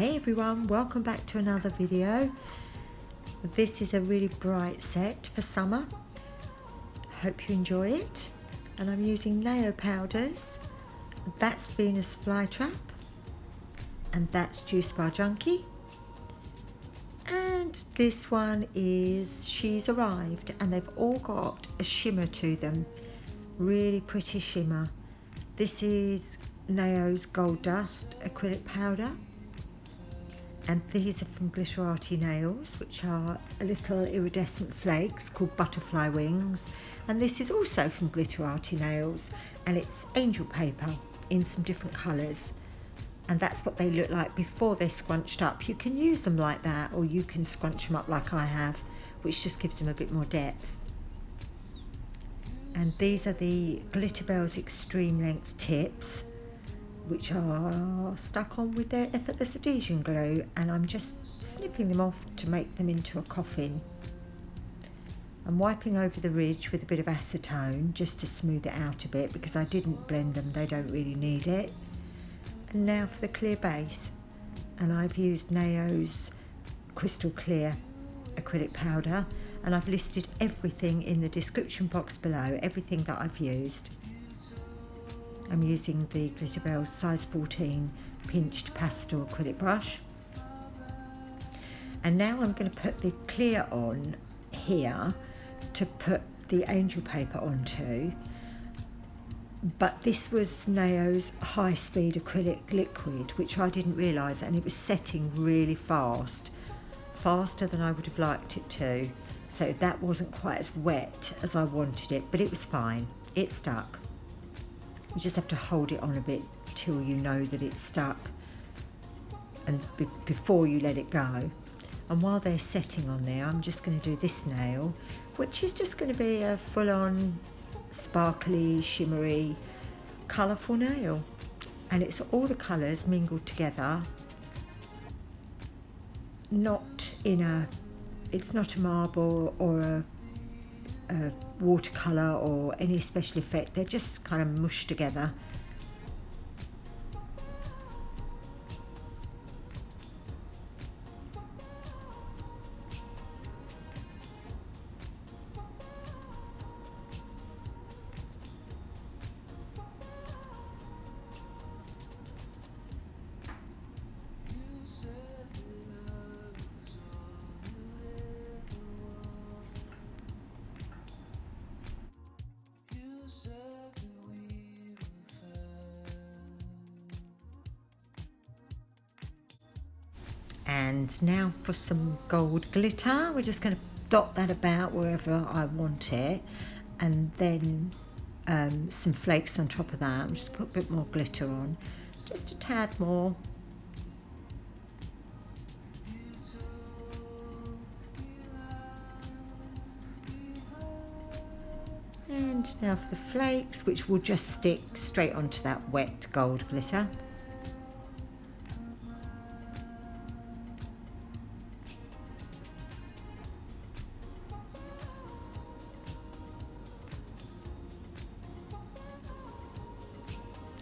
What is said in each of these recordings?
Hey everyone, welcome back to another video. This is a really bright set for summer. Hope you enjoy it. And I'm using Naio powders. That's Venus Flytrap. And that's Bar Junkie. And this one is She's Arrived, and they've all got a shimmer to them. Really pretty shimmer. This is Naio's Gold Dust acrylic powder. And these are from Glitterarty nails, which are a little iridescent flakes called butterfly wings. And this is also from Glitterarty nails, and it's angel paper in some different colours. And that's what they look like before they're scrunched up. You can use them like that, or you can scrunch them up like I have, which just gives them a bit more depth. And these are the Glitterbels Extreme Length tips, which are stuck on with their Effortless Adhesion glue, and I'm just snipping them off to make them into a coffin. I'm wiping over the ridge with a bit of acetone just to smooth it out a bit, because I didn't blend them, they don't really need it. And now for the clear base, and I've used Naio's crystal clear acrylic powder, and I've listed everything in the description box below, everything that I've used. I'm using the Glitterbels size 14 pinched pastel acrylic brush. And now I'm going to put the clear on here to put the angel paper onto. But this was Naio's high speed acrylic liquid, which I didn't realise, and it was setting really fast. Faster than I would have liked it to. So that wasn't quite as wet as I wanted it, but it was fine. It stuck. You just have to hold it on a bit till you know that it's stuck, and before you let it go. And while they're setting on there, I'm just going to do this nail, which is just going to be a full-on sparkly, shimmery, colourful nail. And it's all the colours mingled together. It's not a marble or a watercolour or any special effect, they're just kind of mushed together. And now for some gold glitter. We're just going to dot that about wherever I want it, and then some flakes on top of that. I'm just put a bit more glitter on, just a tad more. And now for the flakes, which will just stick straight onto that wet gold glitter.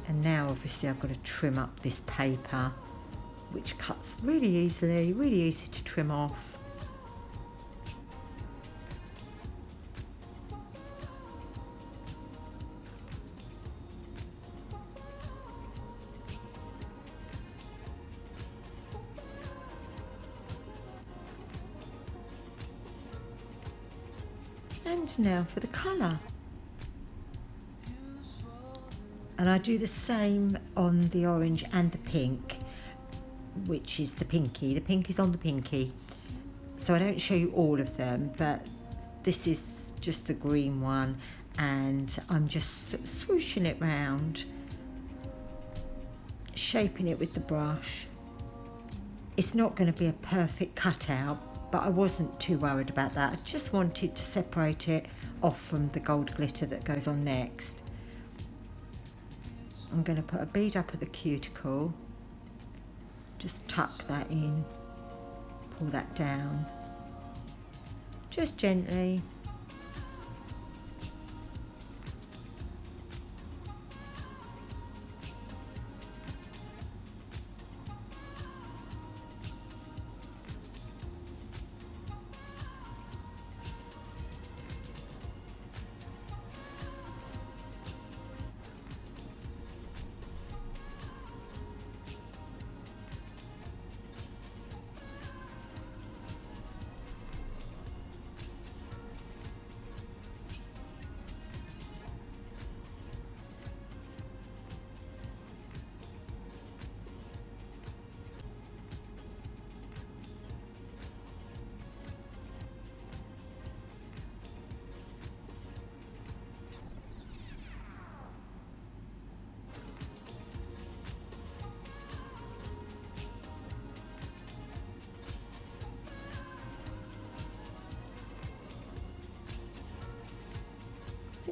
And now obviously I've got to trim up this paper, which cuts really easy to trim off. And now for the colour. And I do the same on the orange and the pink, which is the pinky. The pink is on the pinky. So I don't show you all of them, but this is just the green one, and I'm just swooshing it round, shaping it with the brush. It's not going to be a perfect cutout, but I wasn't too worried about that. I just wanted to separate it off from the gold glitter that goes on next. I'm going to put a bead up at the cuticle, just tuck that in, pull that down, just gently.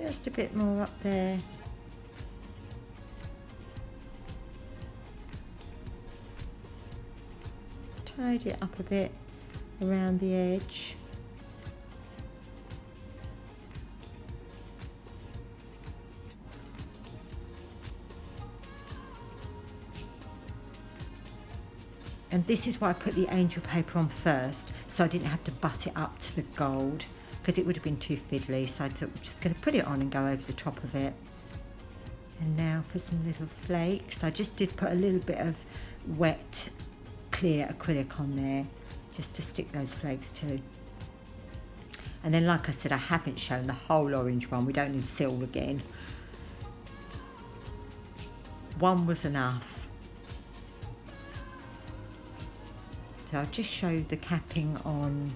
Just a bit more up there. Tidy it up a bit around the edge. And this is why I put the angel paper on first, so I didn't have to butt it up to the gold, because it would have been too fiddly. So I thought I'm just going to put it on and go over the top of it. And now for some little flakes. I just did put a little bit of wet clear acrylic on there, just to stick those flakes to. And then, like I said, I haven't shown the whole orange one. We don't need to see all again. One was enough. So I'll just show the capping on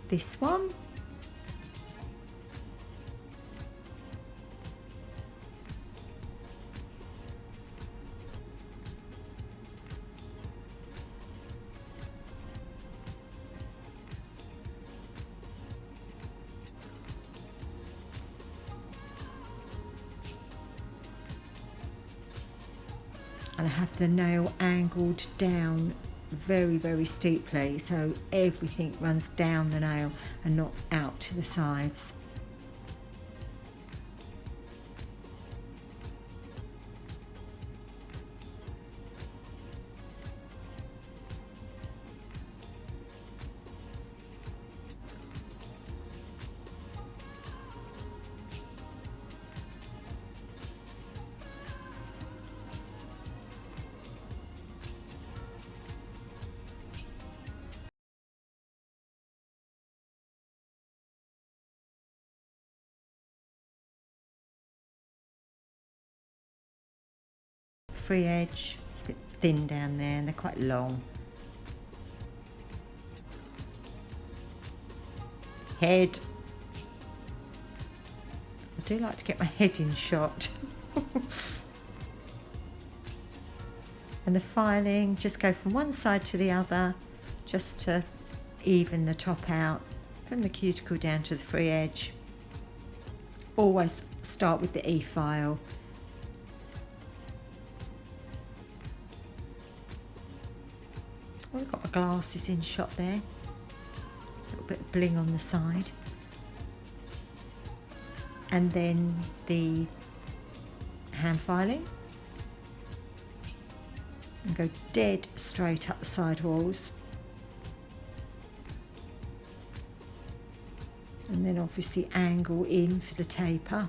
this one. And I have the nail angled down very, very steeply, so everything runs down the nail and not out to the sides. Free edge, it's a bit thin down there and they're quite long. Head. I do like to get my head in shot. And the filing, just go from one side to the other, just to even the top out, from the cuticle down to the free edge. Always start with the E-file. I've got my glasses in shot there, a little bit of bling on the side, and then the hand filing, and go dead straight up the side walls, and then obviously angle in for the taper.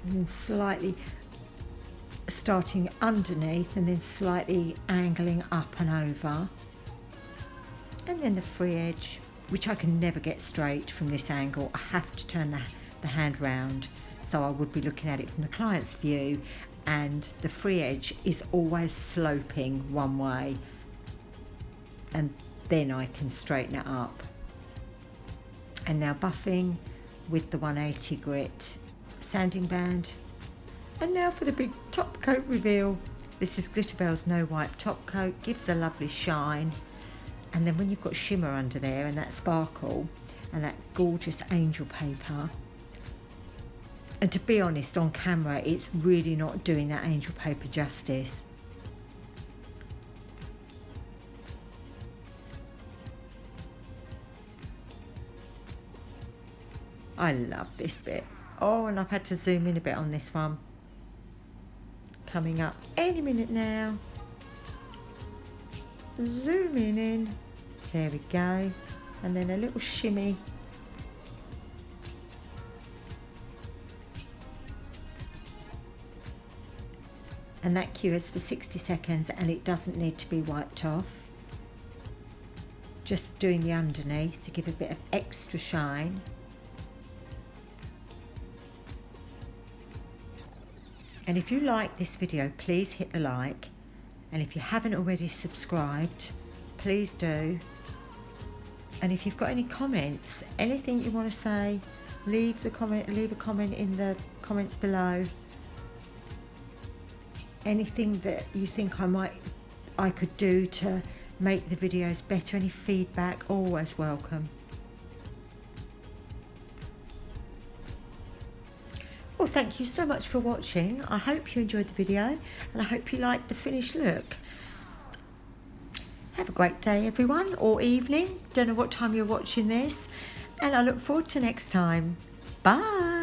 And then slightly starting underneath and then slightly angling up and over, and then the free edge, which I can never get straight from this angle. I have to turn the hand round, so I would be looking at it from the client's view, and the free edge is always sloping one way, and then I can straighten it up. And now buffing with the 180 grit sanding band. And now for the big top coat reveal. This is Glitterbels No Wipe Top Coat, gives a lovely shine. And then when you've got shimmer under there and that sparkle and that gorgeous angel paper, and to be honest, on camera it's really not doing that angel paper justice. I love this bit. Oh, and I've had to zoom in a bit on this one. Coming up any minute now. Zooming in. There we go. And then a little shimmy. And that cures for 60 seconds and it doesn't need to be wiped off. Just doing the underneath to give a bit of extra shine. And if you like this video, please hit the like. And if you haven't already subscribed, please do. And if you've got any comments, anything you want to say, leave a comment in the comments below. Anything that you think I could do to make the videos better, any feedback, always welcome. thank you so much for watching. I hope you enjoyed the video and I hope you liked the finished look. Have a great day everyone, or evening. Don't know what time you're watching this, and I look forward to next time. Bye.